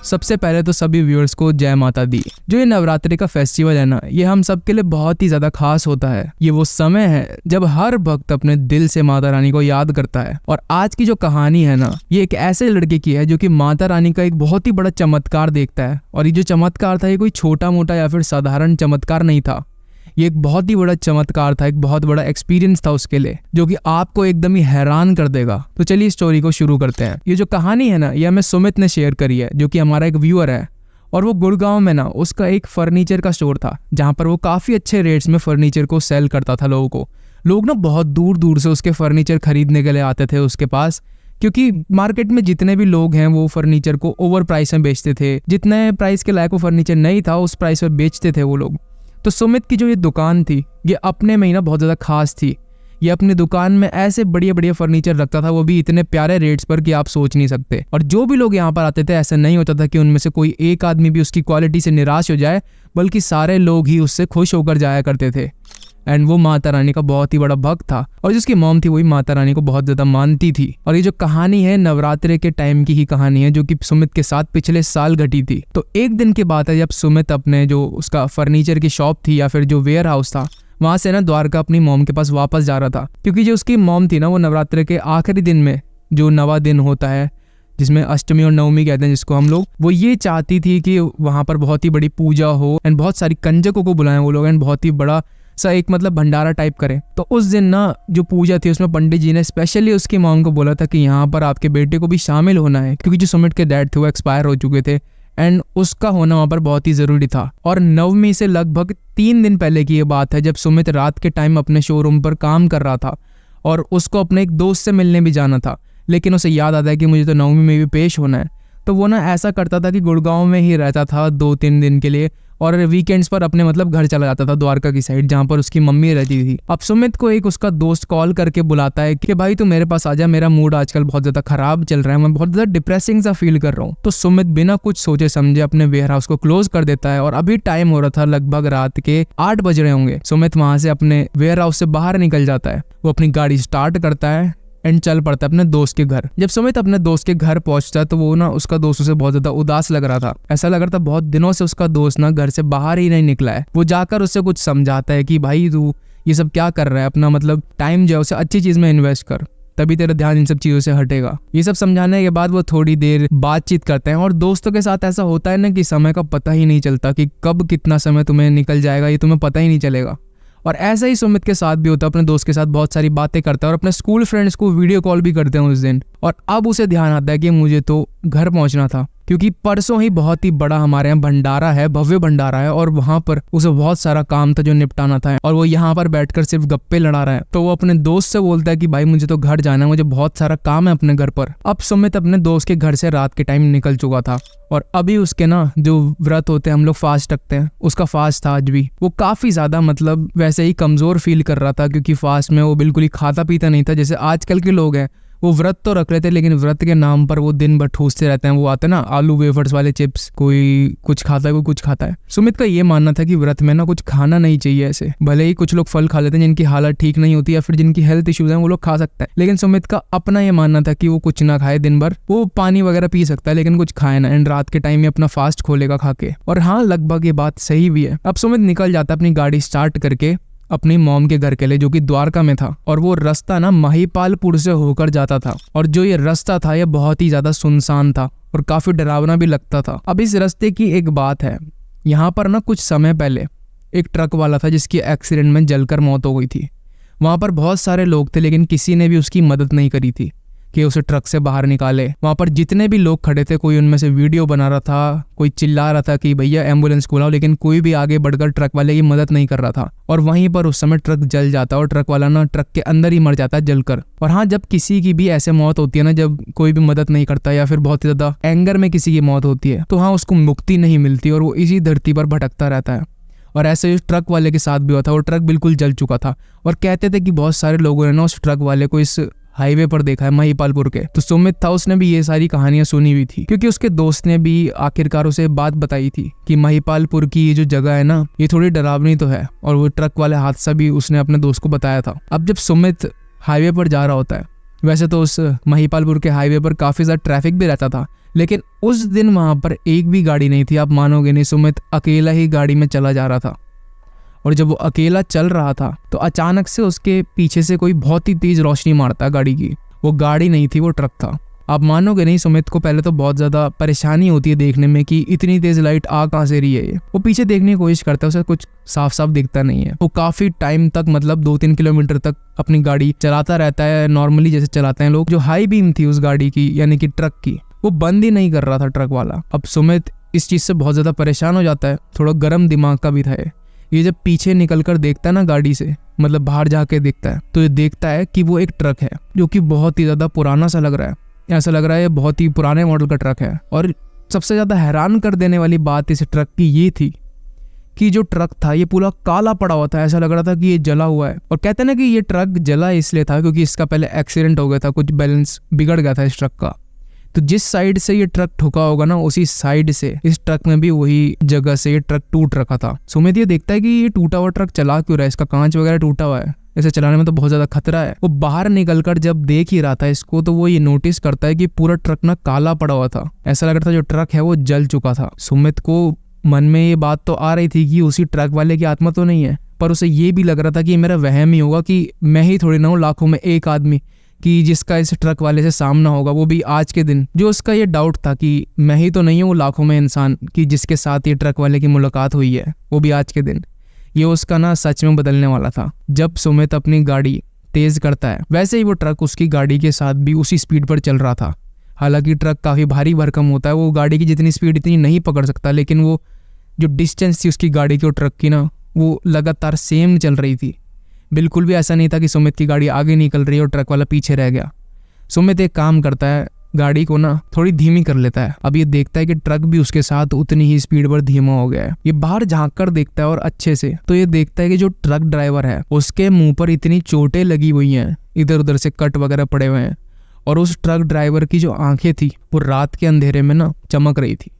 सबसे पहले तो सभी व्यूअर्स को जय माता दी। जो ये नवरात्रि का फेस्टिवल है ना, ये हम सबके लिए बहुत ही ज्यादा खास होता है। ये वो समय है जब हर भक्त अपने दिल से माता रानी को याद करता है। और आज की जो कहानी है ना, ये एक ऐसे लड़के की है जो कि माता रानी का एक बहुत ही बड़ा चमत्कार देखता है। और ये जो चमत्कार था, ये कोई छोटा मोटा या फिर साधारण चमत्कार नहीं था। ये एक बहुत ही बड़ा चमत्कार था, एक बहुत बड़ा एक्सपीरियंस था उसके लिए, जो कि आपको एकदम ही हैरान कर देगा। तो चलिए स्टोरी को शुरू करते हैं। ये जो कहानी है ना, ये हमें सुमित ने शेयर करी है, जो कि हमारा एक व्यूअर है। और वो गुड़गांव में ना उसका एक फर्नीचर का स्टोर था, जहाँ पर वो काफ़ी अच्छे रेट्स में फर्नीचर को सेल करता था लोगों को। लोग ना बहुत दूर दूर से उसके फर्नीचर खरीदने के लिए आते थे उसके पास, क्योंकि मार्केट में जितने भी लोग हैं वो फर्नीचर को ओवर प्राइस में बेचते थे। जितने प्राइस के लायक वो फर्नीचर नहीं था, उस प्राइस पर बेचते थे वो लोग। तो सुमित की जो ये दुकान थी, ये अपने में ही ना बहुत ज़्यादा खास थी। ये अपनी दुकान में ऐसे बढ़िया बढ़िया फर्नीचर रखता था, वो भी इतने प्यारे रेट्स पर कि आप सोच नहीं सकते। और जो भी लोग यहाँ पर आते थे, ऐसा नहीं होता था कि उनमें से कोई एक आदमी भी उसकी क्वालिटी से निराश हो जाए, बल्कि सारे लोग ही उससे खुश होकर जाया करते थे। एंड वो माता रानी का बहुत ही बड़ा भक्त था, और जिसकी मॉम थी वही माता रानी को बहुत ज्यादा मानती थी। और ये जो कहानी है, नवरात्रि के टाइम की ही कहानी है, जो कि सुमित के साथ पिछले साल घटी थी। तो एक दिन की बात है, जब सुमित अपने जो उसका फर्नीचर की शॉप थी या फिर जो वेयर हाउस था, वहां से ना द्वारका अपनी मॉम के पास वापस जा रहा था। क्योंकि जो उसकी मॉम थी ना, वो नवरात्रि के आखिरी दिन में, जो नवा दिन होता है जिसमें अष्टमी और नवमी कहते हैं जिसको हम लोग, वो ये चाहती थी कि वहां पर बहुत ही बड़ी पूजा हो एंड बहुत सारी कंजकों को बुलाएं वो लोग, एंड बहुत ही बड़ा सा एक मतलब भंडारा टाइप करें। तो उस दिन ना जो पूजा थी, उसमें पंडित जी ने स्पेशली उसकी मॉम को बोला था कि यहाँ पर आपके बेटे को भी शामिल होना है, क्योंकि जो सुमित के डैड थे वो एक्सपायर हो चुके थे एंड उसका होना वहाँ पर बहुत ही जरूरी था। और नवमी से लगभग 3 दिन पहले की ये बात है, जब सुमित रात के टाइम अपने शोरूम पर काम कर रहा था और उसको अपने एक दोस्त से मिलने भी जाना था। लेकिन उसे याद आता है कि मुझे तो नवमी में भी पेश होना है। तो वो ना ऐसा करता था कि गुड़गांव में ही रहता था 2-3 दिन के लिए, और वीकेंड्स पर अपने मतलब घर चला जाता था द्वारका की साइड, जहाँ पर उसकी मम्मी रहती थी। अब सुमित को एक उसका दोस्त कॉल करके बुलाता है कि भाई तू मेरे पास आ जा, मेरा मूड आजकल बहुत ज्यादा खराब चल रहा है, मैं बहुत ज्यादा डिप्रेसिंग सा फील कर रहा हूँ। तो सुमित बिना कुछ सोचे समझे अपने वेयर हाउस को क्लोज कर देता है। और अभी टाइम हो रहा था लगभग रात के 8 बज रहे होंगे। सुमित वहां से अपने वेयर हाउस से बाहर निकल जाता है, वो अपनी गाड़ी स्टार्ट करता है एंड चल पड़ता है अपने दोस्त के घर। जब सुमित अपने दोस्त के घर पहुंचता है, तो वो ना उसका दोस्त उसे बहुत ज्यादा उदास लग रहा था। ऐसा लग रहा था बहुत दिनों से उसका दोस्त ना घर से बाहर ही नहीं निकला है। वो जाकर उससे कुछ समझाता है कि भाई तू ये सब क्या कर रहा है, अपना मतलब टाइम जो है उसे अच्छी चीज में इन्वेस्ट कर, तभी तेरा ध्यान इन सब चीजों से हटेगा। ये सब समझाने के बाद वो थोड़ी देर बातचीत करते हैं। और दोस्तों के साथ ऐसा होता है ना कि समय का पता ही नहीं चलता कि कब कितना समय तुम्हें निकल जाएगा, ये तुम्हें पता ही नहीं चलेगा। और ऐसा ही सुमित के साथ भी होता है, अपने दोस्त के साथ बहुत सारी बातें करता है और अपने स्कूल फ्रेंड्स को वीडियो कॉल भी करते हैं उस दिन। और अब उसे ध्यान आता है कि मुझे तो घर पहुंचना था, क्योंकि परसों ही बहुत ही बड़ा हमारे यहाँ भंडारा है, भव्य भंडारा है, और वहां पर उसे बहुत सारा काम था जो निपटाना था, और वो यहाँ पर बैठकर सिर्फ गप्पे लड़ा रहा है। तो वो अपने दोस्त से बोलता है कि भाई मुझे तो घर जाना है, मुझे बहुत सारा काम है अपने घर पर। अब सुमित अपने दोस्त के घर से रात के टाइम निकल चुका था, और अभी उसके ना जो व्रत होते हैं, हम लोग फास्ट रखते हैं, उसका फास्ट था आज भी। वो काफी ज्यादा मतलब वैसे ही कमजोर फील कर रहा था, क्योंकि फास्ट में वो बिल्कुल ही खाता पीता नहीं था जैसे आजकल के लोग हैं। वो व्रत तो रख लेते, लेकिन व्रत के नाम पर वो दिन भर ठूसते रहते हैं। वो आते ना आलू वेफर्स वाले चिप्स, कोई कुछ खाता है कोई कुछ खाता है। सुमित का ये मानना था कि व्रत में ना कुछ खाना नहीं चाहिए ऐसे। भले ही कुछ लोग फल खा लेते हैं जिनकी हालत ठीक नहीं होती या फिर जिनकी हेल्थ इश्यूज हैं, वो लोग खा सकते हैं, लेकिन सुमित का अपना ये मानना था कि वो कुछ ना खाए दिन भर, वो पानी वगैरह पी सकता है लेकिन कुछ खाए ना, एंड रात के टाइम में अपना फास्ट खोलेगा खा के। और हाँ, लगभग ये बात सही भी है। अब सुमित निकल जाता है अपनी गाड़ी स्टार्ट करके अपनी मॉम के घर के लिए, जो कि द्वारका में था। और वो रास्ता ना महिपालपुर से होकर जाता था, और जो ये रास्ता था ये बहुत ही ज्यादा सुनसान था और काफी डरावना भी लगता था। अब इस रास्ते की एक बात है, यहाँ पर ना कुछ समय पहले एक ट्रक वाला था जिसकी एक्सीडेंट में जलकर मौत हो गई थी। वहां पर बहुत सारे लोग थे, लेकिन किसी ने भी उसकी मदद नहीं करी थी कि उसे ट्रक से बाहर निकाले। वहां पर जितने भी लोग खड़े थे, कोई उनमें से वीडियो बना रहा था, कोई चिल्ला रहा था कि भैया एम्बुलेंस को लाओ, लेकिन कोई भी आगे बढ़कर ट्रक वाले की मदद नहीं कर रहा था। और वहीं पर उस समय ट्रक जल जाता और ट्रक वाला ना ट्रक के अंदर ही मर जाता है जलकर। और हाँ, जब किसी की भी ऐसे मौत होती है ना, जब कोई भी मदद नहीं करता या फिर बहुत ही ज्यादा एंगर में किसी की मौत होती है, तो हाँ उसको मुक्ति नहीं मिलती और वो इसी धरती पर भटकता रहता है। और ऐसे उस ट्रक वाले के साथ भी हुआ था। वो ट्रक बिल्कुल जल चुका था, और कहते थे कि बहुत सारे लोगों ने ना उस ट्रक वाले को इस हाईवे पर देखा है महिपालपुर के। तो सुमित था, उसने भी ये सारी कहानियां सुनी हुई थी, क्योंकि उसके दोस्त ने भी आखिरकार उसे बात बताई थी कि महिपालपुर की ये जो जगह है ना, ये थोड़ी डरावनी तो है। और वो ट्रक वाले हादसा भी उसने अपने दोस्त को बताया था। अब जब सुमित हाईवे पर जा रहा होता है, वैसे तो उस महिपालपुर के हाईवे पर काफी ज्यादा ट्रैफिक भी रहता था, लेकिन उस दिन वहां पर एक भी गाड़ी नहीं थी। आप मानोगे नहीं, सुमित अकेला ही गाड़ी में चला जा रहा था। और जब वो अकेला चल रहा था तो अचानक से उसके पीछे से कोई बहुत ही तेज रोशनी मारता है गाड़ी की। वो गाड़ी नहीं थी, वो ट्रक था। आप मानोगे नहीं, सुमित को पहले तो बहुत ज्यादा परेशानी होती है देखने में कि इतनी तेज लाइट आ कहां से रही है ये। वो पीछे देखने की कोशिश करता है, उसे कुछ साफ साफ दिखता नहीं है। वो काफी टाइम तक, मतलब 2-3 किलोमीटर तक अपनी गाड़ी चलाता रहता है नॉर्मली जैसे चलाते हैं लोग। जो हाई बीम थी उस गाड़ी की, यानी कि ट्रक की, वो बंद ही नहीं कर रहा था ट्रक वाला। अब सुमित इस चीज से बहुत ज्यादा परेशान हो जाता है, थोड़ा गर्म दिमाग का भी था ये जब पीछे निकल कर देखता है ना गाड़ी से, मतलब बाहर जाके देखता है, तो ये देखता है कि वो एक ट्रक है जो कि बहुत ही ज्यादा पुराना सा लग रहा है। ऐसा लग रहा है ये बहुत ही पुराने मॉडल का ट्रक है। और सबसे ज्यादा हैरान कर देने वाली बात इस ट्रक की ये थी कि जो ट्रक था ये पूरा काला पड़ा हुआ था। ऐसा लग रहा था कि ये जला हुआ है। और कहते हैं ना कि ये ट्रक जला इसलिए था क्योंकि इसका पहले एक्सीडेंट हो गया था, कुछ बैलेंस बिगड़ गया था इस ट्रक का। तो जिस साइड से ये ट्रक ठुका होगा ना, उसी साइड से इस ट्रक में भी वही जगह से ये ट्रक टूट रखा था। सुमित ये देखता है कि ये टूटा हुआ ट्रक चला क्यों रहा है, इसका कांच वगैरह टूटा हुआ है, इसे चलाने में तो बहुत ज्यादा खतरा है। वो बाहर निकलकर जब देख ही रहा था इसको, तो वो ये नोटिस करता है कि पूरा ट्रक ना काला पड़ा हुआ था। ऐसा लग रहा था जो ट्रक है वो जल चुका था। सुमित को मन में ये बात तो आ रही थी कि उसी ट्रक वाले की आत्मा तो नहीं है, पर उसे ये भी लग रहा था कि मेरा वहम ही होगा, कि मैं ही थोड़ी ना हूँ लाखों में एक आदमी कि जिसका इस ट्रक वाले से सामना होगा, वो भी आज के दिन। जो उसका ये डाउट था कि मैं ही तो नहीं हूँ लाखों में इंसान कि जिसके साथ ये ट्रक वाले की मुलाकात हुई है, वो भी आज के दिन, ये उसका ना सच में बदलने वाला था। जब सुमित अपनी गाड़ी तेज करता है, वैसे ही वो ट्रक उसकी गाड़ी के साथ भी उसी स्पीड पर चल रहा था। हालांकि ट्रक काफी भारी भरकम होता है, वो गाड़ी की जितनी स्पीड इतनी नहीं पकड़ सकता, लेकिन वो जो डिस्टेंस थी उसकी गाड़ी की और ट्रक की ना, वो लगातार सेम चल रही थी। बिल्कुल भी ऐसा नहीं था कि सुमित की गाड़ी आगे निकल रही है और ट्रक वाला पीछे रह गया। सुमित एक काम करता है, गाड़ी को ना थोड़ी धीमी कर लेता है। अब ये देखता है कि ट्रक भी उसके साथ उतनी ही स्पीड पर धीमा हो गया है। ये बाहर झांक कर देखता है और अच्छे से तो ये देखता है कि जो ट्रक ड्राइवर है उसके मुंह पर इतनी चोटें लगी हुई हैं, इधर उधर से कट वगैरह पड़े हुए हैं। और उस ट्रक ड्राइवर की जो आंखें थी वो रात के अंधेरे में ना चमक रही थी।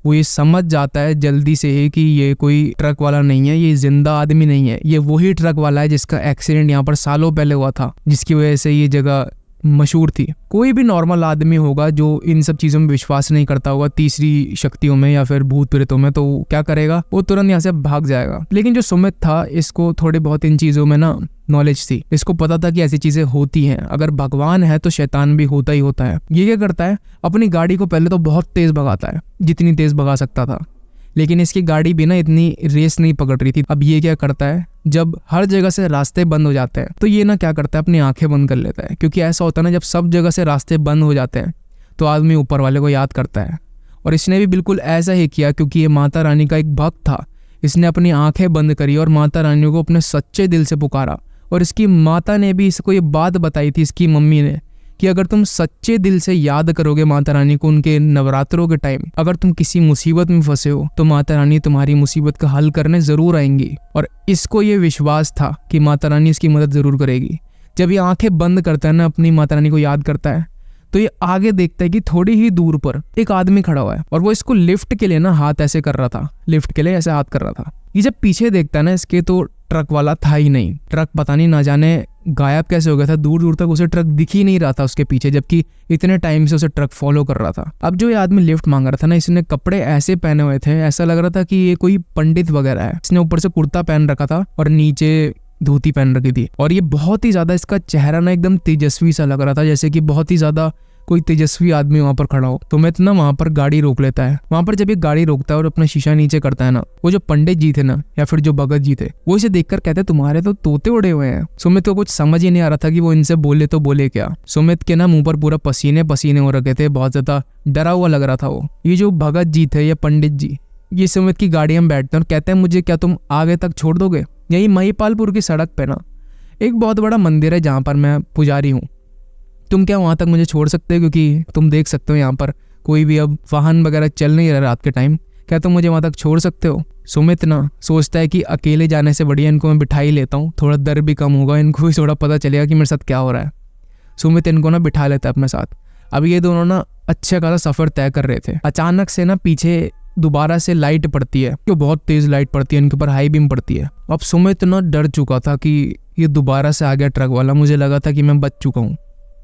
वो ये समझ जाता है जल्दी से ही कि ये कोई ट्रक वाला नहीं है, ये जिंदा आदमी नहीं है, ये वही ट्रक वाला है जिसका एक्सीडेंट यहाँ पर सालों पहले हुआ था, जिसकी वजह से ये जगह मशहूर थी। कोई भी नॉर्मल आदमी होगा जो इन सब चीजों में विश्वास नहीं करता होगा, तीसरी शक्तियों में या फिर भूत प्रेतों में, तो क्या करेगा, वो तुरंत यहाँ से भाग जाएगा। लेकिन जो सुमित था, इसको थोड़ी बहुत इन चीजों में ना नॉलेज थी। इसको पता था कि ऐसी चीजें होती हैं, अगर भगवान है तो शैतान भी होता ही होता है। ये क्या करता है, अपनी गाड़ी को पहले तो बहुत तेज भगाता है, जितनी तेज भगा सकता था, लेकिन इसकी गाड़ी भी ना इतनी रेस नहीं पकड़ रही थी। अब ये क्या करता है, जब हर जगह से रास्ते बंद हो जाते हैं तो ये ना क्या करता है, अपनी आंखें बंद कर लेता है। क्योंकि ऐसा होता है ना, जब सब जगह से रास्ते बंद हो जाते हैं तो आदमी ऊपर वाले को याद करता है। और इसने भी बिल्कुल ऐसा ही किया, क्योंकि ये माता रानी का एक भक्त था। इसने अपनी आंखें बंद करी और माता रानी को अपने सच्चे दिल से पुकारा। और इसकी माता ने भी इसको ये बात बताई थी, इसकी मम्मी ने, कि अगर तुम सच्चे दिल से याद करोगे माता रानी को उनके नवरात्रों के टाइम, अगर तुम किसी मुसीबत में फंसे हो तो माता रानी तुम्हारी मुसीबत का हल करने जरूर आएंगी। और इसको ये विश्वास था कि माता रानी इसकी मदद जरूर करेगी। जब ये आंखें बंद करता है ना, अपनी माता रानी को याद करता है, तो ये आगे देखता है कि थोड़ी ही दूर पर एक आदमी खड़ा हुआ है और वो इसको लिफ्ट के लिए ना हाथ ऐसे कर रहा था, लिफ्ट के लिए ऐसे हाथ कर रहा था। ये जब पीछे देखता है ना इसके, तो ट्रक वाला था ही नहीं। ट्रक पता नहीं ना जाने गायब कैसे हो गया था, दूर दूर तक उसे ट्रक दिख ही नहीं रहा था उसके पीछे, जबकि इतने टाइम से उसे ट्रक फॉलो कर रहा था। अब जो ये आदमी लिफ्ट मांग रहा था ना, इसने कपड़े ऐसे पहने हुए थे, ऐसा लग रहा था कि ये कोई पंडित वगैरह है। इसने ऊपर से कुर्ता पहन रखा था और नीचे धोती पहन रखी थी। और ये बहुत ही ज्यादा, इसका चेहरा ना एकदम तेजस्वी सा लग रहा था, जैसे कि बहुत ही ज्यादा कोई तेजस्वी आदमी वहां पर खड़ा हो। तो मैं ना वहां पर गाड़ी रोक लेता है। वहां पर जब ये गाड़ी रोकता है और अपना शीशा नीचे करता है ना, वो जो पंडित जी थे ना, या फिर जो भगत जी थे, वो इसे देखकर कहते तुम्हारे तो तोते उड़े हुए हैं। सुमित को कुछ समझ ही नहीं आ रहा था कि वो इनसे बोले तो बोले क्या। सुमित के ना मुंह पर पूरा पसीने पसीने हो रखे थे, बहुत ज्यादा डरा हुआ लग रहा था वो। ये जो भगत जी थे या पंडित जी, ये सुमित की गाड़ी में बैठते हैं और कहते हैं मुझे क्या तुम आगे तक छोड़ दोगे। यही महिपालपुर की सड़क पे ना एक बहुत बड़ा मंदिर है जहाँ पर मैं पुजारी हूँ, तुम क्या वहां तक मुझे छोड़ सकते हो, क्योंकि तुम देख सकते हो यहाँ पर कोई भी अब वाहन वगैरह चल नहीं रहा रात के टाइम, क्या तुम मुझे वहां तक छोड़ सकते हो। सुमित ना सोचता है कि अकेले जाने से बढ़िया इनको मैं बिठा ही लेता हूँ, थोड़ा डर भी कम होगा, इनको भी थोड़ा पता चलेगा कि मेरे साथ क्या हो रहा है। सुमित इनको ना बिठा लेता है अपने साथ। अब ये दोनों ना अच्छा खासा सफर तय कर रहे थे। अचानक से ना पीछे दोबारा से लाइट पड़ती है, जो बहुत तेज लाइट पड़ती है, इनके ऊपर हाई बीम पड़ती है। अब सुमित ना डर चुका था कि ये दोबारा से आ गया ट्रक वाला, मुझे लगा था कि मैं बच चुका हूँ,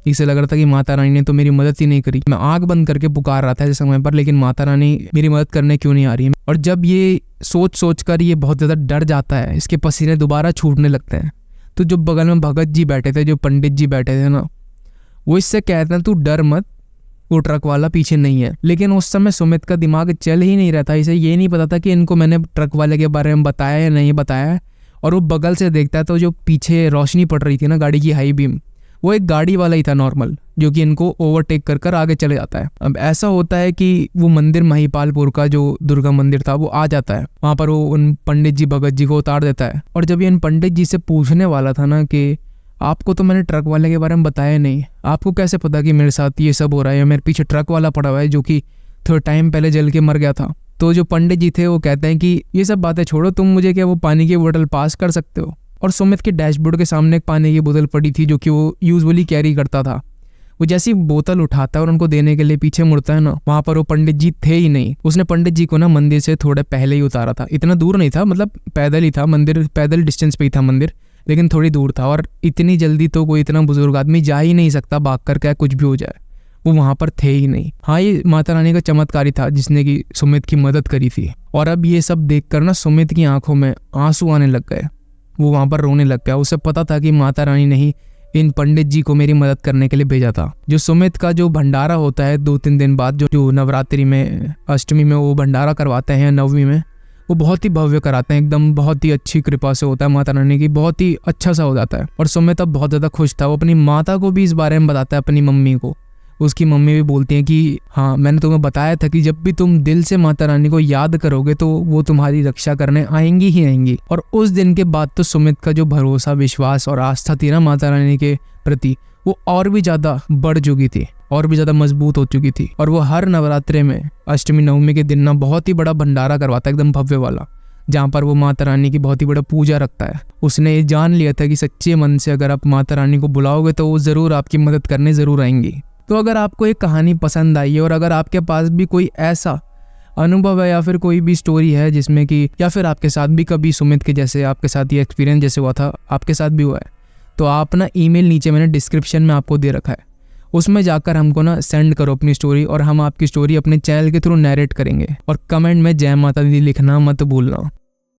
इसे लग रहा था कि माता रानी ने तो मेरी मदद ही नहीं करी। मैं आंख बंद करके पुकार रहा था इस समय पर, लेकिन माता रानी मेरी मदद करने क्यों नहीं आ रही है। और जब ये सोच कर ये बहुत ज़्यादा डर जाता है, इसके पसीने दोबारा छूटने लगते हैं, तो जो बगल में भगत जी बैठे थे, जो पंडित जी बैठे थे ना, वो इससे कहते हैं तू डर मत, वो ट्रक वाला पीछे नहीं है। लेकिन उस समय सुमित का दिमाग चल ही नहीं रहा था। इसे ये नहीं पता था कि इनको मैंने ट्रक वाले के बारे में बताया या नहीं बताया। और वो बगल से देखता है तो जो पीछे रोशनी पड़ रही थी ना गाड़ी की हाई बीम, वो एक गाड़ी वाला ही था नॉर्मल, जो कि इनको ओवरटेक कर आगे चले जाता है। अब ऐसा होता है कि वो मंदिर महिपालपुर का जो दुर्गा मंदिर था वो आ जाता है, वहाँ पर वो उन पंडित जी भगत जी को उतार देता है। और जब ये इन पंडित जी से पूछने वाला था ना कि आपको तो मैंने ट्रक वाले के बारे में बताया नहीं, आपको कैसे पता कि मेरे साथ ये सब हो रहा है, या मेरे पीछे ट्रक वाला पड़ा हुआ है जो कि थोड़ा टाइम पहले जल के मर गया था। तो जो पंडित जी थे वो कहते हैं कि ये सब बातें छोड़ो, तुम मुझे क्या वो पानी की बोतल पास कर सकते हो। और सुमित के डैशबोर्ड के सामने एक पानी की बोतल पड़ी थी जो कि वो यूजुअली कैरी करता था। वो जैसी बोतल उठाता है और उनको देने के लिए पीछे मुड़ता है ना, वहाँ पर वो पंडित जी थे ही नहीं। उसने पंडित जी को ना मंदिर से थोड़े पहले ही उतारा था, इतना दूर नहीं था, मतलब पैदल ही था मंदिर, पैदल डिस्टेंस पे ही था मंदिर, लेकिन थोड़ी दूर था। और इतनी जल्दी तो कोई इतना बुजुर्ग आदमी जा ही नहीं सकता भाग कर, क्या कुछ भी हो जाए। वो वहाँ पर थे ही नहीं। हाँ, ये माता रानी का चमत्कारी था जिसने की सुमित की मदद करी थी। और अब ये सब देखकर ना सुमित की आंखों में आंसू आने लग गए, वो वहाँ पर रोने लग गया। उसे पता था कि माता रानी ने ही इन पंडित जी को मेरी मदद करने के लिए भेजा था। जो सुमित का जो भंडारा होता है 2-3 दिन बाद, जो नवरात्रि में, अष्टमी में वो भंडारा करवाते हैं, नवमी में, वो बहुत ही भव्य कराते हैं, एकदम बहुत ही अच्छी कृपा से होता है माता रानी की, बहुत ही अच्छा सा हो जाता है। और सुमित अब बहुत ज़्यादा खुश था। वो अपनी माता को भी इस बारे में बताता है, अपनी मम्मी को। उसकी मम्मी भी बोलती हैं कि हाँ, मैंने तुम्हें बताया था कि जब भी तुम दिल से माता रानी को याद करोगे तो वो तुम्हारी रक्षा करने आएंगी ही आएंगी। और उस दिन के बाद तो सुमित का जो भरोसा, विश्वास और आस्था थी ना माता रानी के प्रति, वो और भी ज़्यादा बढ़ चुकी थी, और भी ज़्यादा मजबूत हो चुकी थी। और वो हर नवरात्रे में अष्टमी नवमी के दिन ना बहुत ही बड़ा भंडारा करवाता है, एकदम भव्य वाला, जहाँ पर वो माता रानी की बहुत ही बड़ा पूजा रखता है। उसने ये जान लिया था कि सच्चे मन से अगर आप माता रानी को बुलाओगे तो वो ज़रूर आपकी मदद करने ज़रूर आएंगी। तो अगर आपको एक कहानी पसंद आई है, और अगर आपके पास भी कोई ऐसा अनुभव है या फिर कोई भी स्टोरी है जिसमें कि, या फिर आपके साथ भी कभी सुमित के जैसे आपके साथ ये एक्सपीरियंस जैसे हुआ था आपके साथ भी हुआ है, तो आप ना ईमेल नीचे मैंने डिस्क्रिप्शन में आपको दे रखा है, उसमें जाकर हमको ना सेंड करो अपनी स्टोरी, और हम आपकी स्टोरी अपने चैनल के थ्रू नैरेट करेंगे। और कमेंट में जय माता दी लिखना मत भूलना।